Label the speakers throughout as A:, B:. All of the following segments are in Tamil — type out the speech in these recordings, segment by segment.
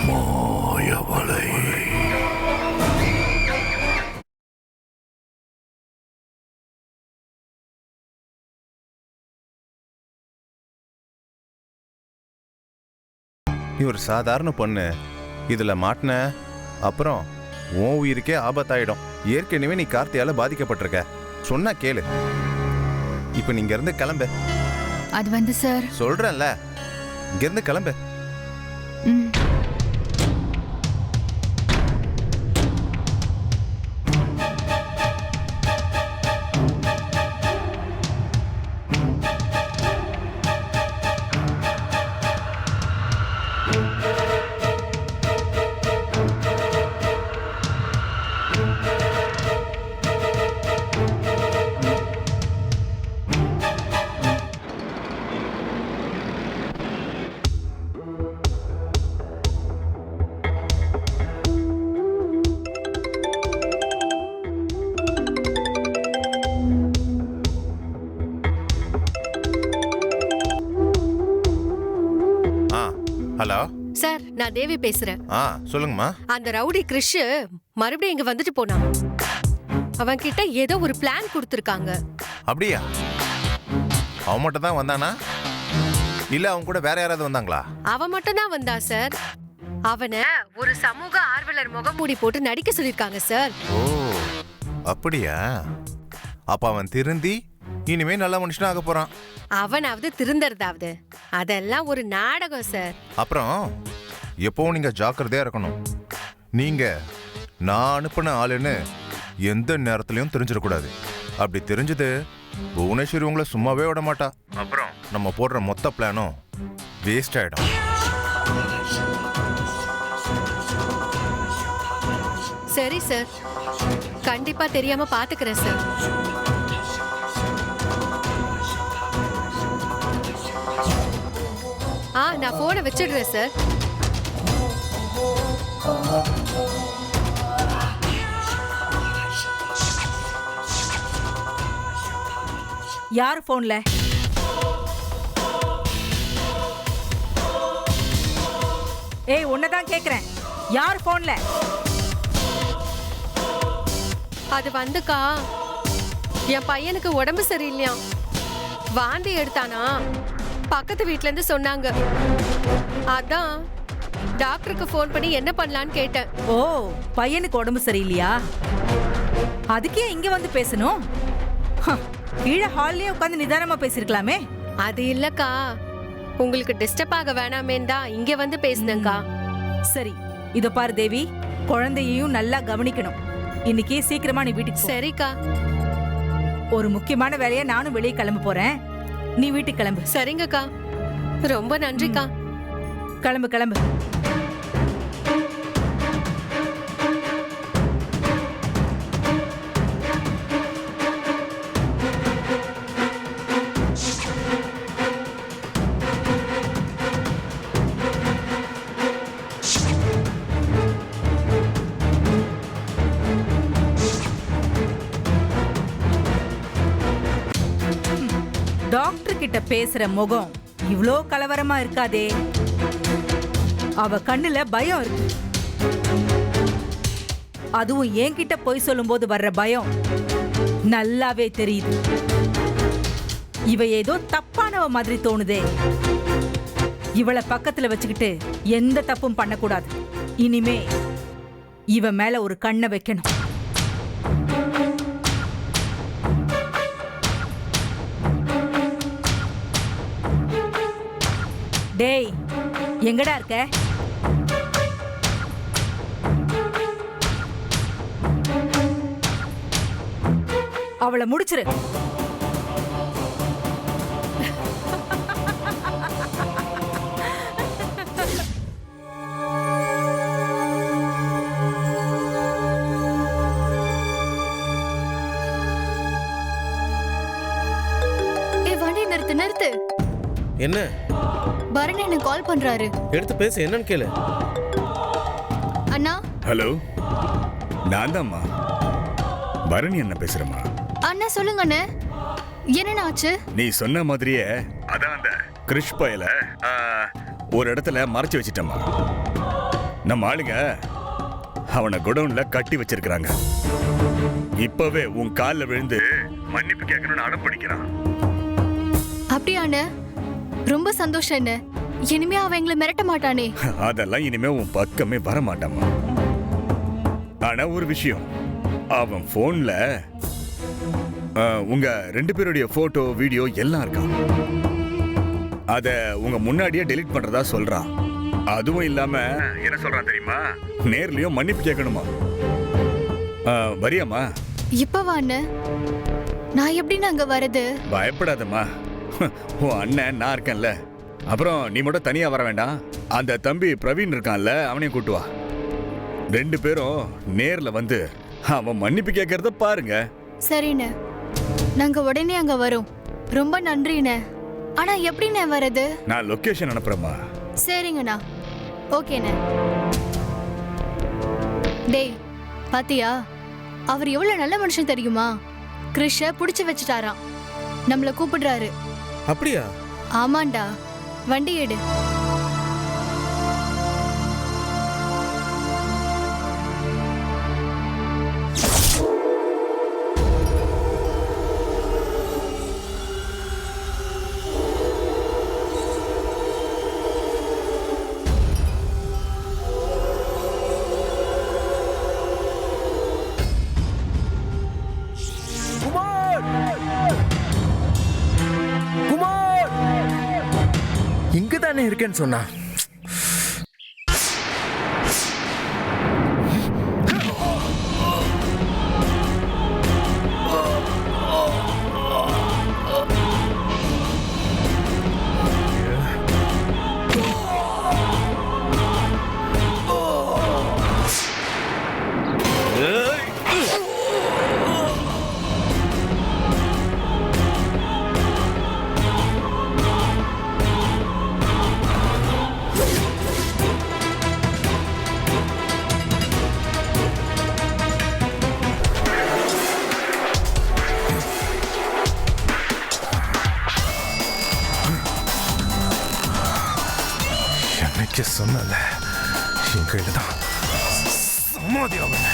A: மாயவளை.
B: நீ ஒரு சாதாரண பொண்ணு, இதுல மாட்டின அப்புறம் உன் உயிருக்கே ஆபத்தாயிடும். ஏற்கனவே நீ கார்த்தியால பாதிக்கப்பட்டிருக்க. சொன்னா கேளு. இப்ப நீங்க இருந்து கிளம்பு.
C: அது வந்து சார்,
B: சொல்றேன்ல, இங்க இருந்து கிளம்பு. ஹலோ
D: சார், நான் தேவி பேசுறேன்.
B: சொல்லுங்கம்மா.
D: அந்த ரவுடி கிறிஷ் மறுபடியும் இங்க வந்துட்டு போனான். அவன் கிட்ட ஏதோ ஒரு பிளான் கொடுத்திருக்காங்க.
B: அப்படியா? அவன் மட்டும் தான் வந்தானா இல்ல அவன் கூட வேற யாராவது வந்தாங்களா?
D: அவன் மட்டும் தான் வந்தான் சார். அவனை ஒரு சமூக ஆர்வலர் முகமூடி போட்டு நடிக்க சொல்லிருக்காங்க சார்.
B: ஓ அப்படியா? அப்ப அவன் திருந்தி இனிமே நல்ல மனுஷனா ஆக போறான்.
D: அவனாவது திருந்தறதாவது, அதெல்லாம் ஒரு நாடகம் சார்.
B: அப்புறம் எப்பவும் நீங்க ஜாக்கிரதையா இருக்கணும். நீங்க நான் அனுப்பின ஆளுன்னு எந்த நேரத்திலயும் தெரிஞ்சிடக்கூடாது. அப்படி தெரிஞ்சது புவனேஸ்வரி உங்களை சும்மாவே விட மாட்டா. அப்புறம் நம்ம போடுற மொத்த பிளானும் வேஸ்ட் ஆயிடும்.
D: சரி சார், கண்டிப்பா தெரியாம பாத்துக்கிறேன் சார். நான் போனை வச்சிடுறேன் சார்.
E: யார் போன்ல? ஏய், உன்னதான் கேக்குறேன். யார் போன்ல?
D: அது வந்துக்கா, என் பையனுக்கு உடம்பு சரியில்லையா, வாந்தி எடுத்தானா, பக்கத்து வீட்ல இருந்து சொன்னாங்க. அதான் டாக்டருக்கு போன் பண்ணி என்ன பண்ணலான்னு கேட்டேன்.
E: ஓ, பையனுக்கு உடம்பு சரியில்லையா? அதுக்கே இங்க வந்து பேசணும்? கீழே ஹால்லயே உட்கார்ந்து நிதானமா பேசிருக்கலாமே.
D: அது இல்லக்கா, உங்களுக்கு டிஸ்டர்ப் ஆக வேணாமேன்னு தான் இங்க வந்து பேசினேங்கா.
E: சரி, இத பாரு தேவி, குழந்தையையும் நல்லா கவனிக்கணும். இன்னைக்கு சீக்கிரமா நீ வீட்டுக்கு போ.
D: சரிக்கா.
E: ஒரு முக்கியமான வேலையா நானும் வெளியே கிளம்ப போறேன். நீ வீட்டுக்கு கிளம்பு.
D: சரிங்கக்கா, ரொம்ப நன்றிக்கா.
E: கிளம்பு கிளம்பு. டாக்டர் கிட்ட பேசுற முகம் இவ்ளோ கலவரமா இருக்காதே. அவ கண்ணுல பயம் இருக்கு. அதுவும் என்கிட்ட பொய் சொல்லும் போது வர்ற பயம் நல்லாவே தெரியுது. இவ ஏதோ தப்பானவ மாதிரி தோணுதே. இவளை பக்கத்துல வச்சுக்கிட்டு எந்த தப்பும் பண்ணக்கூடாது. இனிமே இவ மேல ஒரு கண்ணை வைக்கணும். டேய், எங்கடா இருக்க? அவளை முடிச்சிரு.
C: வண்டி நிறுத்து நிறுத்து.
F: என்ன?
C: பரணி என்ன கால் பண்றாரு.
F: எடுத்து பேசு, என்னன்னு கேளு.
C: அண்ணா.
A: ஹலோ, நான் தான்மா பரணி. என்ன பேசுறமா?
C: அண்ணா சொல்லுங்க அண்ணா. என்னண்ணா ஆச்சு?
A: நீ சொன்ன மாதிரியே அதான் அந்த கிறிஷ் பயல ஒரு இடத்துல மறைச்சு வச்சிட்டமா. நம்ம ஆளுங்க அவனை குடவுன்ல கட்டி வச்சிருக்கிறாங்க. இப்பவே உன் கால்ல விழுந்து மன்னிப்பு கேட்கணும்னு அடம் பிடிக்கிறான்.
C: அப்படியா அண்ணே? ரொம்ப சந்தோஷம் அண்ணே. இனிமே அவன் எங்களை மிரட்ட மாட்டானே.
A: அதெல்லாம் இனிமே உன் பக்கமே வர மாட்டாமா. ஆனா ஒரு விஷயம், அவன் போன்ல உங்க 2 பேருடைய போட்டோ வீடியோ எல்லாம் இருக்கான். அத உங்க முன்னாடியே டெலீட் பண்றதா சொல்றான். அதுவும் இல்லாம என்ன சொல்றான் தெரியுமா? நேர்லயும் மன்னிப்பு கேட்கணுமா. வரியாமா?
C: இப்பவா அண்ணே? நான் எப்படி அங்க வரது?
A: பயப்படாதம்மா, உன் அண்ணன் நான் இருக்கேன்ல. அப்புறம் நீ மட்டும் தனியா வர வேண்டாம். அந்த தம்பி பிரவீன் இருக்கான்ல, அவனையும் கூட்டு வா. 2 பேரும் நேர்ல வந்து அவன் மன்னிப்பு கேட்கறத பாருங்க.
C: சரிண்ணே, நாங்க உடனே அங்க வரோம். ரொம்ப நன்றிண்ணே. ஆனா எப்படிண்ணே வரது?
A: நான் லொகேஷன் அனுப்புறேம்மா.
C: சரிங்கண்ணா. ஓகேண்ணே. டேய் பாத்தியா, அவர் எவ்வளவு நல்ல மனுஷன் தெரியுமா? கிறிஷ புடிச்சு வச்சுட்டாராம். நம்மள கூப்பிடுறாரு.
F: அப்படியா?
C: ஆமாண்டா. வண்டி எடு.
G: இங்கதானே இருக்கேன்னு சொன்னா.
B: சொன்னல என் கையில தான் சமாதி அவன்.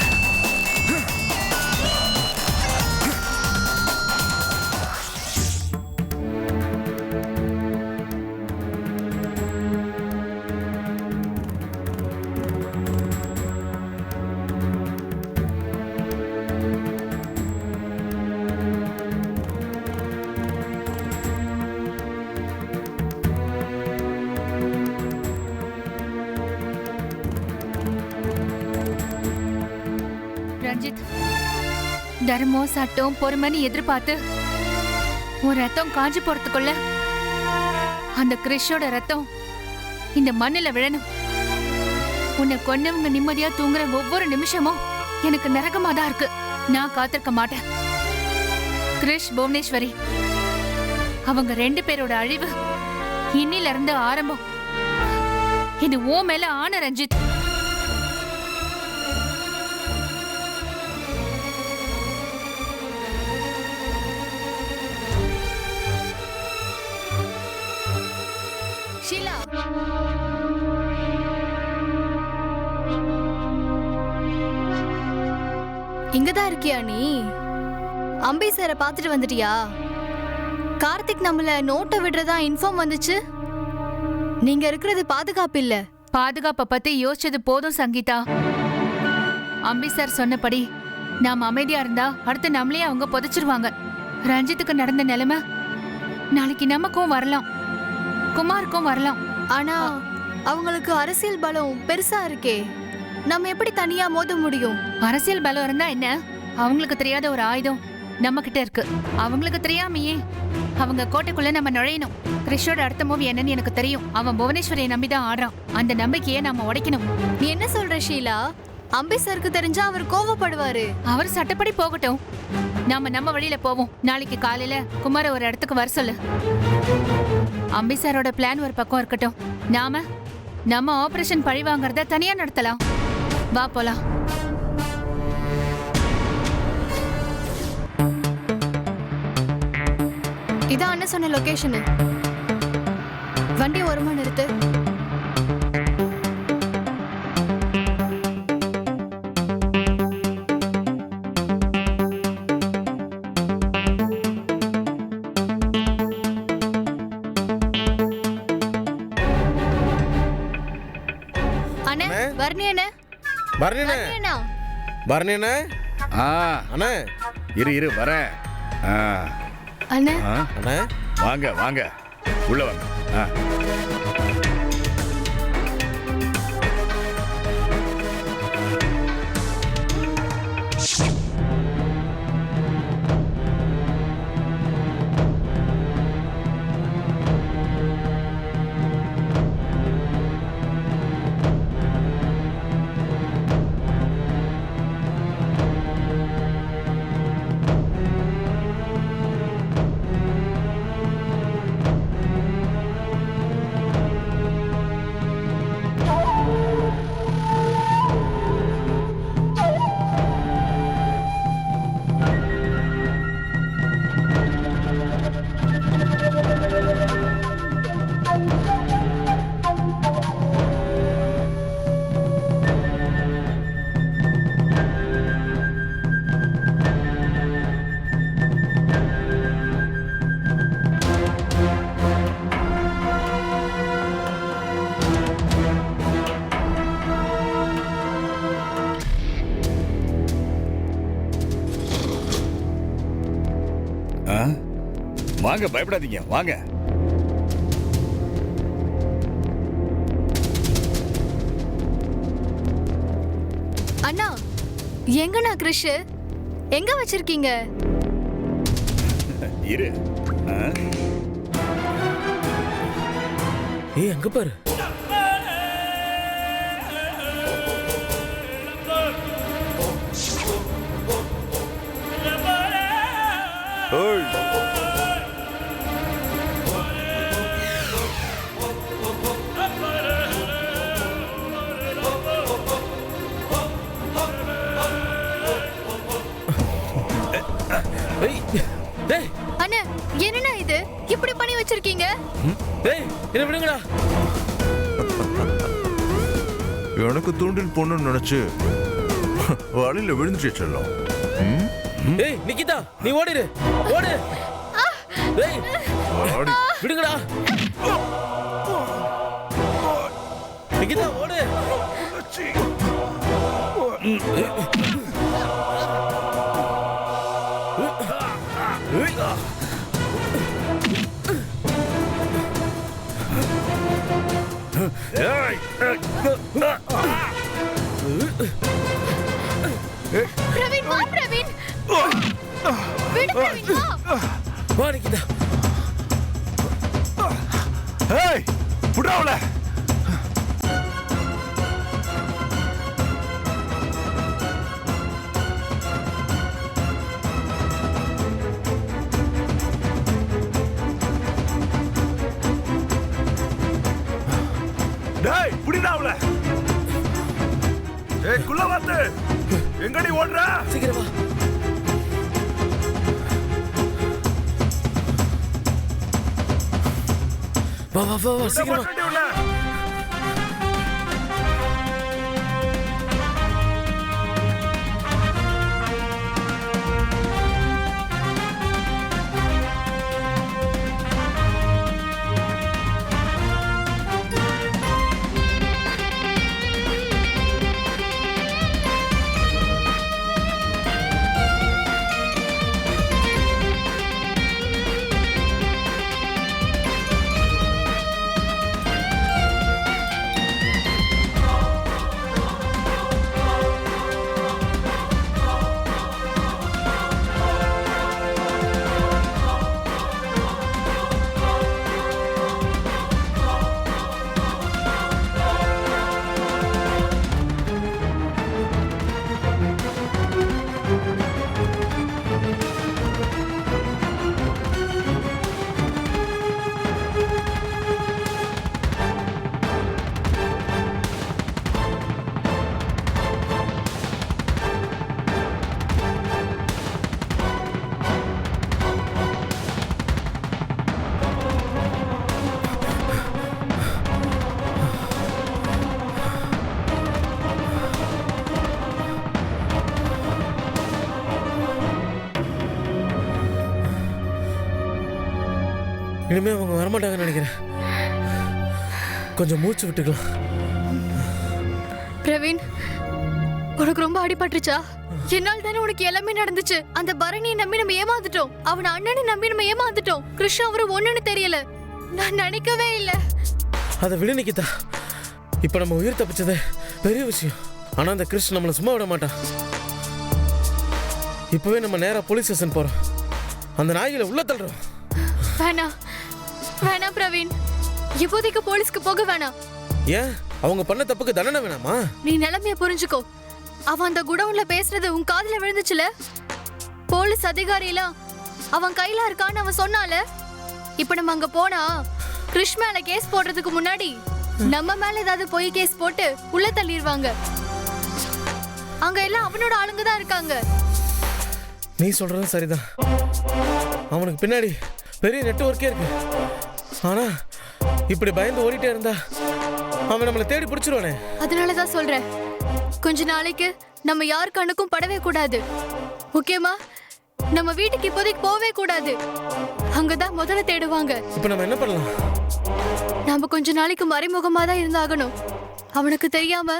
C: ரஞ்சித், தர்மம் சட்டம் பொறுமைன்னு எதிர்பார்த்து உன் ரத்தம் காஞ்சி போறதுக்குள்ள அந்த கிறிஷோட ரத்தம் இந்த மண்ணில விழணும். உன்னை கொன்னவங்க நிம்மதியா தூங்குற ஒவ்வொரு நிமிஷமும் எனக்கு நரகமா தான் இருக்கு. நான் காத்திருக்க மாட்டேன். கிறிஷ், புவனேஸ்வரி, அவங்க 2 பேரோட அழிவு இன்னில இருந்து ஆரம்பம். இது ஓ மேல ஆன ரஞ்சித். ஷீலா, இங்கதான் இருக்கியா நீ? அம்பி சாரை பாத்துட்டு வந்துட்டியா? கார்த்திக் நம்மள நோட்டை விடுறதா இன்ஃபார்ம் வந்துச்சு. நீங்க இருக்கிறது பாதுகாப்பு இல்ல. பாதுகாப்பை பத்தி யோசிச்சது போதும் சங்கீதா. அம்பி சார் சொன்னபடி நாம அமைதியா இருந்தா அடுத்து நம்மளே அவங்க புதைச்சிருவாங்க. ரஞ்சித்துக்கு நடந்த நிலைமை நாளைக்கு நமக்கும் வரலாம், குமாருக்கும் வரலாம். ஆனா அவங்களுக்கு அரசியல் பலம் பெருசா இருக்கே. நம்ம எப்படி தனியா மோத முடியும்? அரசியல் பலம் இருந்தா என்ன? அவங்களுக்கு தெரியாத ஒரு ஆயுதம் நம்ம கிட்ட இருக்கு. அவங்களுக்கு தெரியாமையே அவங்க கோட்டைக்குள்ள நம்ம நுழையணும். கிறிஷோட அடுத்த மூவி என்னன்னு எனக்கு தெரியும். அவன் புவனேஸ்வரியை நம்பிதான் ஆடுறான். அந்த நம்பிக்கையை நாம உடைக்கணும். நீ என்ன சொல்ற ஷீலா? அம்பி சாருக்கு தெரிஞ்சா அவர் கோவப்படுவாரு. அவர் சட்டப்படி போகட்டும், நாம நம்ம வழியில போவோம். நாளைக்கு காலையில குமார ஒரு இடத்துக்கு வர சொல்லு. அம்பி சாரோட பிளான் ஒரு பக்கம் இருக்கட்டும், நம்ம ஆபரேஷன் பழி வாங்கறத தனியா நடத்தலாம். வா போலாம். இதான் அண்ணன் சொன்ன லொகேஷனு. வண்டி ஓரமா நிறுத்து. அண்ணே வர்ணி அண்ணே.
F: பரணிண்ணே
C: வர்ணி அண்ணா.
F: பரணிண்ணே
A: ஆ
F: அண்ணே
A: இரு வரேன். ஆ
C: அண்ணே
A: ஆ,
F: அண்ணே
A: வாங்க வாங்க உள்ள வாங்க. ஆ ஆ? வாங்க பயப்படாதீங்க வாங்க.
C: அண்ணா எங்கண்ணா கிறிஷ்? எங்க வச்சிருக்கீங்க?
A: இரு. ஆ?
F: ஏய் அங்க பாரு.
B: ஏய்,
F: ஏய் டேய்
C: அண்ணா என்னண்ணா இது இப்படி பண்ணி வச்சிருக்கீங்க?
F: டேய் என்ன விடுங்கடா.
B: எனக்கு தூண்டில் பொண்ணுன்னு நினைச்சு வழியில விழுந்துச்சு செல்லம்.
F: ஏய் நிக்கிதா நீ ஓடிரு ஓடு. டேய்
B: ஆடி.
F: விடுங்கடா. நிக்கிதா ஓடு.
A: ஏய்,
C: பிரவீன் வா பிரவீன். விடு பிரவீன் வா.
F: வா நிக்கிதா.
B: ஏய், புடாவல. டேய், புடிடாவல. ஏய், குள்ள வந்து. எங்கடி ஓடுற?
F: சீக்கிரம் வா. வா வா வா வா சீக்கிரம் வா. இனிமே அவங்க வரமாட்டாங்கன்னு நினைக்கிறேன். கொஞ்சம் மூச்சு விட்டுக்கலாம்.
C: பிரவீன், உனக்கு ரொம்ப அடிபட்டுருச்சா? என்னால் தானே உனக்கு எல்லாமே நடந்துச்சு. அந்த பரணியை நம்பி நம்ம ஏமாந்துட்டோம். அவன் அண்ணனை நம்பி நம்ம ஏமாந்துட்டோம். கிருஷ்ணா அவரு ஒண்ணுன்னு தெரியல. நான் நினைக்கவே இல்ல.
F: அதை விட நிக்கிதா, இப்ப நம்ம உயிர் தப்பிச்சதே பெரிய விஷயம். ஆனா அந்த கிருஷ்ண நம்மளை சும்மா விட மாட்டான். இப்பவே நம்ம நேரா போலீஸ் ஸ்டேஷன் போறோம். அந்த நாய்களை உள்ள தள்ளுறோம்.
C: வேணாம் வேணாம் பிரவீன், இப்போதைக்கு போலீஸ்க்கு போக வேணாம்.
F: ஏன்? அவங்க பண்ண தப்புக்கு தண்டனை வேணாமா?
C: நீ நிலைமைய புரிஞ்சுக்கோ. அவன் அந்த குடவுன்ல பேசுறது உன் காதுல விழுந்துச்சுல. போலீஸ் அதிகாரியெல்லாம் அவன் கையில இருக்கான்னு அவன் சொன்னால. இப்ப நம்ம அங்க போனா கிருஷ் மேல கேஸ் போடுறதுக்கு முன்னாடி நம்ம மேல ஏதாவது போய் கேஸ் போட்டு உள்ள தள்ளிடுவாங்க. அங்க எல்லாம் அவனோட ஆளுங்க தான் இருக்காங்க.
F: நீ சொல்றது சரிதான். அவனுக்கு பின்னாடி பெரிய நெட்வொர்க்கே இருக்கு. ஆனா இப்படி பயந்து ஓடிட்டே இருந்தா அவன் நம்மளை தேடி பிடிச்சிருவானே.
C: அதனாலதான் சொல்றேன், கொஞ்ச நாளைக்கு நம்ம யார் கண்ணுக்கும் படவே கூடாது. முக்கியமா நம்ம வீட்டுக்கு இப்போதைக்கு போவே கூடாது. அங்கதான் முதல்ல தேடுவாங்க.
F: இப்ப நம்ம என்ன பண்ணலாம்?
C: நாம கொஞ்ச நாளைக்கு மறைமுகமா தான் இருந்தாகணும். அவனுக்கு தெரியாம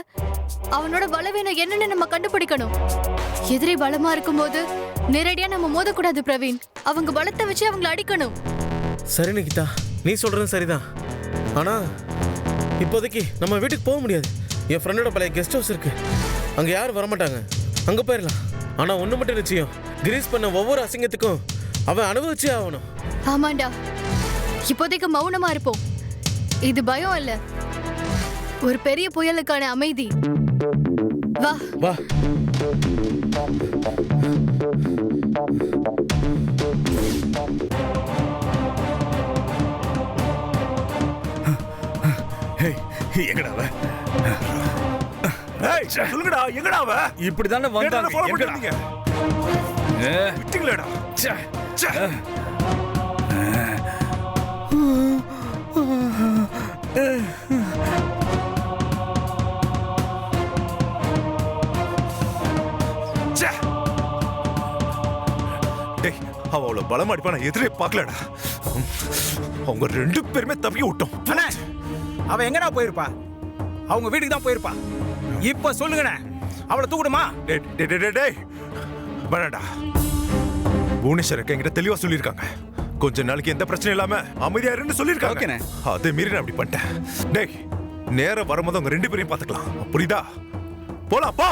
C: அவனோட பலவீனம் என்னன்னு நம்ம கண்டுபிடிக்கணும். எதிரி பலமா இருக்கும்போது நேரடியா நம்ம மோதக்கூடாது பிரவீன். அவங்க பலத்தை வச்சு அவங்களை அடிக்கணும்.
F: சரி நிகிதா, நீ சொல்றது சரிதான். ஆனா இப்போதைக்கு நம்ம வீட்டுக்கு போக முடியாது. என் ஃப்ரெண்டோட பழைய கெஸ்ட் ஹவுஸ் இருக்கு, அங்க யாரும் வரமாட்டாங்க. அங்க போயிடலாம். ஆனா ஒண்ணு மட்டும் நிச்சயம், கிரீஸ் பண்ண ஒவ்வொரு அசிங்கத்துக்கும் அவன் அனுபவிச்சே ஆகணும்.
C: ஆமாண்டா, இப்போதைக்கு மௌனமா இருப்போம். இது பயம் இல்ல, ஒரு பெரிய புயலுக்கான அமைதி. வா
F: வா.
A: எங்கடா அவ? சொல்லுங்கடா, எங்கடா அவ? இப்படிதானே வந்தாங்க. எங்கடா? விட்டீங்களேடா.
B: அவளை பலமா அடிப்பான எதிரே பார்க்கலடா. அவங்க ரெண்டு பேருமே தப்பி விட்டோம்.
G: அவ எங்கடா போயிருப்பா? அவங்க வீட்டுக்கு தான் போயிருப்பா. இப்ப சொல்லுங்கண்ணே, அவளை தூக்கணுமா?
B: வேணாடா, புவனேஸ்வர் என்கிட்ட தெளிவா சொல்லியிருக்காங்க. கொஞ்ச நாளைக்கு எந்த பிரச்சனை இல்லாம அமைதியா இருன்னு சொல்லியிருக்காங்க. அதே மீறி நான் அப்படி பண்ணிட்டேன். டேய், நேரம் வரும்போது அவங்க ரெண்டு பேரையும் பார்த்துக்கலாம். புரியுதா? போலாம், போ.